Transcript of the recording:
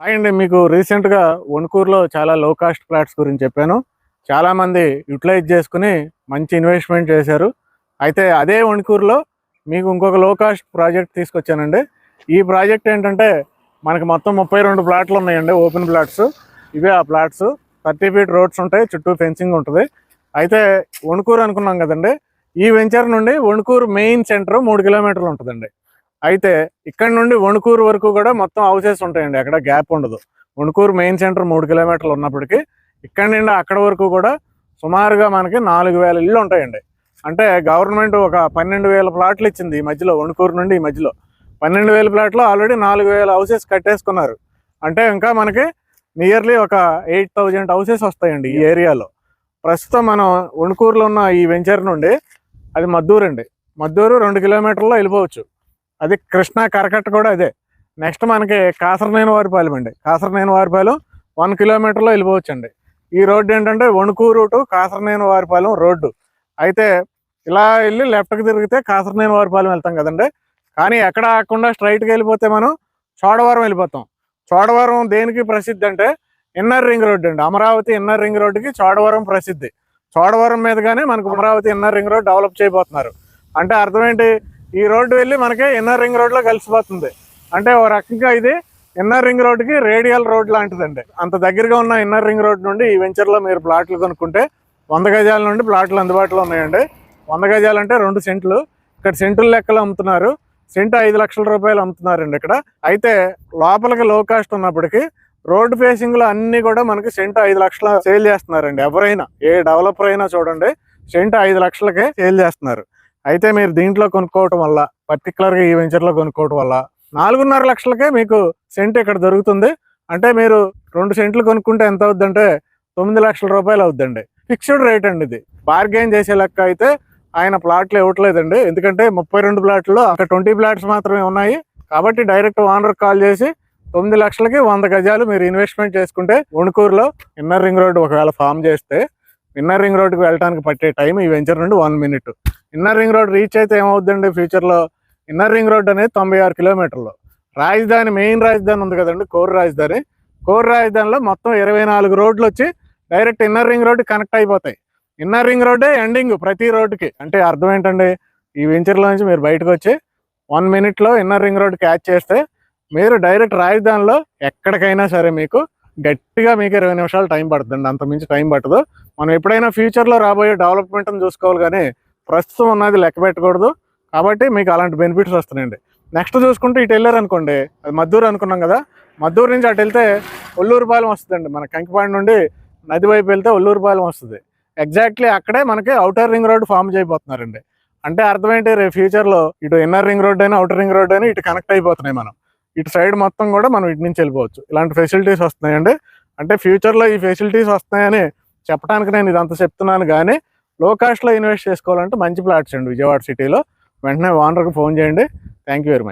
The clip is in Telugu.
హాయ్ అండి. మీకు రీసెంట్‌గా ఒణుకూరులో చాలా లో కాస్ట్ ఫ్లాట్స్ గురించి చెప్పాను. చాలామంది యుటిలైజ్ చేసుకొని మంచి ఇన్వెస్ట్‌మెంట్ చేశారు. అయితే అదే ఒణుకూరులో మీకు ఇంకొక లో కాస్ట్ ప్రాజెక్ట్ తీసుకొచ్చానండి. ఈ ప్రాజెక్ట్ ఏంటంటే మనకు మొత్తం 32 ప్లాట్లు ఉన్నాయండి, ఓపెన్ ప్లాట్స్. ఇవే ఆ ప్లాట్స్. 30 ఫీట్ రోడ్స్ ఉంటాయి, చుట్టూ ఫెన్సింగ్ ఉంటుంది. అయితే ఒణుకూరు అనుకున్నాం కదండి. ఈ వెంచర్ నుండి ఒణుకూరు మెయిన్ సెంటర్ 3 కిలోమీటర్లు ఉంటుందండి. అయితే ఇక్కడ నుండి ఒణుకూరు వరకు కూడా మొత్తం హౌసెస్ ఉంటాయండి, అక్కడ గ్యాప్ ఉండదు. ఒణుకూరు మెయిన్ సెంటర్ 3 కిలోమీటర్లు ఉన్నప్పటికీ ఇక్కడ నుండి అక్కడ వరకు కూడా సుమారుగా మనకి 4,000 ఇళ్ళు ఉంటాయండి. అంటే గవర్నమెంట్ ఒక 12,000 ప్లాట్లు ఇచ్చింది ఈ మధ్యలో, ఒణుకూరు నుండి ఈ మధ్యలో 12,000 ప్లాట్లో ఆల్రెడీ 4,000 హౌసెస్ కట్టేసుకున్నారు. అంటే ఇంకా మనకి నియర్లీ ఒక 8,000 హౌసెస్ వస్తాయండి ఈ ఏరియాలో. ప్రస్తుతం మనం ఒణుకూరులో ఉన్న ఈ వెంచర్ నుండి అది మద్దూరు అండి. మద్దూరు 2 కిలోమీటర్లో వెళ్ళిపోవచ్చు. అది కృష్ణా కరకట్ట కూడా అదే. నెక్స్ట్ మనకి కాసరనేని వారిపాలెం అండి. కాసరనేని వారిపాలెం 1 కిలోమీటర్లో వెళ్ళిపోవచ్చు అండి. ఈ రోడ్డు ఏంటంటే ఒణుకూరు టు కాసరనేని వారిపాలెం రోడ్డు. అయితే ఇలా వెళ్ళి లెఫ్ట్కి తిరిగితే కాసరనేని వారిపాలెం వెళ్తాం కదండి. కానీ ఎక్కడ ఆకుండా స్ట్రైట్కి వెళ్ళిపోతే మనం చోడవరం వెళ్ళిపోతాం. చోడవరం దేనికి ప్రసిద్ధి అంటే ఇన్నర్ రింగ్ రోడ్డు అండి. అమరావతి ఇన్నర్ రింగ్ రోడ్డుకి చోడవరం ప్రసిద్ధి. చోడవరం మీదుగానే మనకు Amaravati inner ring road develop చేయబోతున్నారు. అంటే అర్థం ఏంటి, ఈ రోడ్డు వెళ్ళి మనకి ఇన్నర్ రింగ్ రోడ్లో కలిసిపోతుంది. అంటే ఓ రకంగా ఇది ఇన్నర్ రింగ్ రోడ్డుకి రేడియల్ రోడ్ లాంటిదండి. అంత దగ్గరగా ఉన్న ఇన్నర్ రింగ్ రోడ్ నుండి ఈ వెంచర్లో మీరు ప్లాట్లు కొనుక్కుంటే 100 గజాల నుండి ప్లాట్లు అందుబాటులో ఉన్నాయండి. 100 గజాలు అంటే 2 సెంట్లు. ఇక్కడ సెంటుల లెక్కలు అమ్ముతున్నారు. సెంటు 5 లక్షల రూపాయలు అమ్ముతున్నారండి ఇక్కడ. అయితే లోపలికి లో కాస్ట్ ఉన్నప్పటికీ రోడ్డు ఫేసింగ్లో అన్నీ కూడా మనకి సెంటు 5 లక్షల సేల్ చేస్తున్నారండి. ఎవరైనా ఏ డెవలపర్ అయినా చూడండి, సెంటు 5 లక్షలకే సేల్ చేస్తున్నారు. అయితే మీరు దీంట్లో కొనుక్కోవటం వల్ల, పర్టికులర్గా ఈ వెంచర్లో కొనుక్కోవటం వల్ల 4.5 లక్షలకే మీకు సెంట్ ఇక్కడ దొరుకుతుంది. అంటే మీరు 2 సెంట్లు కొనుక్కుంటే ఎంత అవుద్దంటే 9 లక్షల రూపాయలు అవుద్దండి. ఫిక్స్డ్ రేట్ అండి ఇది. బార్గెన్ చేసే లెక్క అయితే ఆయన ప్లాట్లు ఇవ్వట్లేదండి. ఎందుకంటే 32 ప్లాట్లో అక్కడ 20 ప్లాట్స్ మాత్రమే ఉన్నాయి. కాబట్టి డైరెక్ట్ ఓనర్ కాల్ చేసి 9 లక్షలకి 100 గజాలు మీరు ఇన్వెస్ట్మెంట్ చేసుకుంటే ఒణుకూరులో ఇన్నర్ రింగ్ రోడ్ ఒకవేళ ఫామ్ చేస్తే ఇన్నర్ రింగ్ రోడ్కి వెళ్ళడానికి పట్టే టైం ఈ వెంచర్ నుండి 1 minute. Inner ring road reach అయితే ఏమవుద్దండి, ఫ్యూచర్లో ఇన్నర్ రింగ్ రోడ్ అనేది 96 కిలోమీటర్లు. రాజధాని, మెయిన్ రాజధాని ఉంది కదండి, కోర్ రాజధాని. కోర్ రాజధానిలో మొత్తం 24 రోడ్లు వచ్చి direct inner ring road connect అయిపోతాయి. ఇన్నర్ రింగ్ రోడ్డే ఎండింగ్ ప్రతి రోడ్డుకి. అంటే అర్థం ఏంటండి, ఈ వెంచర్లో నుంచి మీరు బయటకు వచ్చి 1 మినిట్లో ఇన్నర్ రింగ్ రోడ్ క్యాచ్ చేస్తే మీరు డైరెక్ట్ రాజధానిలో ఎక్కడికైనా సరే మీకు గట్టిగా మీకు 20 నిమిషాలు టైం పడుతుందండి. అంతమించి టైం పట్టదు. మనం ఎప్పుడైనా ఫ్యూచర్లో రాబోయే డెవలప్మెంట్ని చూసుకోవాలి, కానీ ప్రస్తుతం ఉన్నది లెక్క పెట్టకూడదు. కాబట్టి మీకు అలాంటి బెనిఫిట్స్ వస్తున్నాయండి. నెక్స్ట్ చూసుకుంటే ఇటు వెళ్ళారనుకోండి, అది మద్దూరు అనుకున్నాం కదా, మద్దూరు నుంచి అటు వెళ్తే ఒల్లూరుపాలెం వస్తుందండి. మన కంకిపాడు నుండి నది వైపు వెళ్తే ఒల్లూరుపాలెం వస్తుంది. ఎగ్జాక్ట్లీ అక్కడే మనకి అవుటర్ రింగ్ రోడ్ ఫామ్ చేయబోతున్నారండి. అంటే అర్థం ఏంటి, రేపు ఫ్యూచర్లో ఇటు ఇన్నర్ రింగ్ రోడ్ అయినా అవుటర్ రింగ్ రోడ్ అయినా ఇటు కనెక్ట్ అయిపోతున్నాయి. మనం ఇటు సైడ్ మొత్తం కూడా మనం ఇటు నుంచి వెళ్ళిపోవచ్చు. ఇలాంటి ఫెసిలిటీస్ వస్తున్నాయండి. అంటే ఫ్యూచర్లో ఈ ఫెసిలిటీస్ వస్తున్నాయని చెప్పడానికి నేను ఇదంతా చెప్తున్నాను. కానీ లో కాస్ట్లో ఇన్వెస్ట్ చేసుకోవాలంటే మంచి ప్లాట్స్ అండి విజయవాడ సిటీలో. వెంటనే ఓనర్కి ఫోన్ చేయండి. Thank you very much.